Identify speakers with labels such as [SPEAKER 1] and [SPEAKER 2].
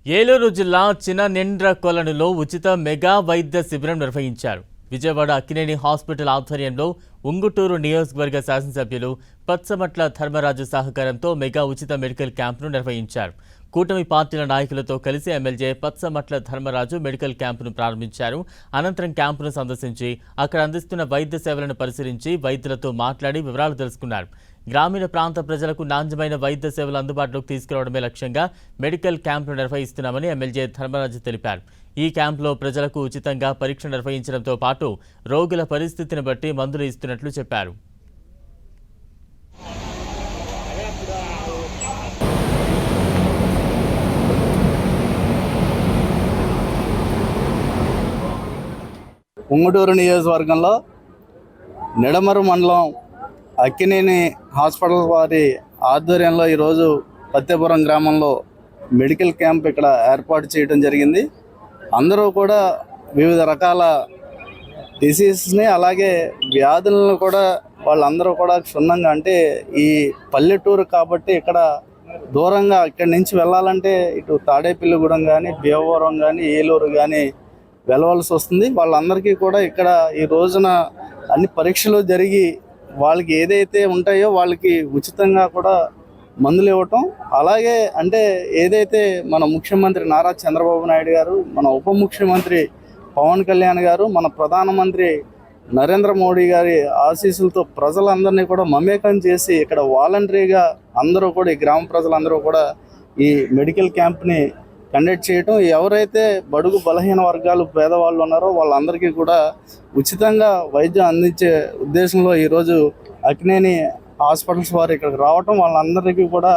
[SPEAKER 1] ఏలూరు జిల్లా చిననెండ్ర కొలనులో ఉచిత మెగా వైద్య శిబిరం నిర్వహించారు. విజయవాడ అక్కినేని హాస్పిటల్ ఆధ్వర్యంలో ఉంగుటూరు నియోజకవర్గ శాసనసభ్యులు పచ్చమట్ల ధర్మరాజు సహకారంతో మెగా ఉచిత మెడికల్ క్యాంపును నిర్వహించారు. కూటమి పార్టీల నాయకులతో కలిసి ఎమ్మెల్యే పచ్చమట్ల ధర్మరాజు మెడికల్ క్యాంపును ప్రారంభించారు. అనంతరం క్యాంపును సందర్శించి అక్కడ అందిస్తున్న వైద్య సేవలను పరిశీలించి వైద్యులతో మాట్లాడి వివరాలు తెలుసుకున్నారు. గ్రామీణ ప్రాంత ప్రజలకు నాణ్యమైన వైద్య సేవలు అందుబాటులోకి తీసుకురావడమే లక్ష్యంగా మెడికల్ క్యాంపును నిర్వహిస్తున్నామని ఎమ్మెల్యే ధర్మరాజు తెలిపారు. ఈ క్యాంపులో ప్రజలకు ఉచితంగా పరీక్ష నిర్వహించడంతో పాటు రోగుల పరిస్థితిని బట్టి మందులు ఇస్తున్నట్లు చెప్పారు.
[SPEAKER 2] ఉంగుటూరు నియోజకవర్గంలో నిడమరు మండలం అక్కినేని హాస్పిటల్ వారి ఆధ్వర్యంలో ఈరోజు పత్తేపురం గ్రామంలో మెడికల్ క్యాంప్ ఇక్కడ ఏర్పాటు చేయడం జరిగింది. అందరూ కూడా వివిధ రకాల డిసీజెస్ని అలాగే వ్యాధులను కూడా వాళ్ళందరూ కూడా క్షుణ్ణంగా, అంటే ఈ పల్లెటూరు కాబట్టి ఇక్కడ దూరంగా ఇక్కడి నుంచి వెళ్ళాలంటే ఇటు తాడేపల్లిగూడెం కానీ, భీమవరం కానీ, ఏలూరు కానీ వెళ్ళవలసి వస్తుంది. వాళ్ళందరికీ కూడా ఇక్కడ ఈ రోజున అన్ని పరీక్షలు జరిగి వాళ్ళకి ఏదైతే ఉంటాయో వాళ్ళకి ఉచితంగా కూడా మందులు ఇవ్వటం, అలాగే అంటే ఏదైతే మన ముఖ్యమంత్రి నారా చంద్రబాబు నాయుడు గారు, మన ఉప ముఖ్యమంత్రి పవన్ కళ్యాణ్ గారు, మన ప్రధానమంత్రి నరేంద్ర మోడీ గారి ఆశీస్సులతో ప్రజలందరినీ కూడా మమేకం చేసి ఇక్కడ వాలంటరీగా అందరూ కూడా ఈ గ్రామ ప్రజలందరూ కూడా ఈ మెడికల్ క్యాంప్ని కండక్ట్ చేయటం, ఎవరైతే బడుగు బలహీన వర్గాలు పేదవాళ్ళు ఉన్నారో వాళ్ళందరికీ కూడా ఉచితంగా వైద్యం అందించే ఉద్దేశంలో ఈరోజు అక్కినేని హాస్పిటల్స్ వారు ఇక్కడికి రావటం, వాళ్ళందరికీ కూడా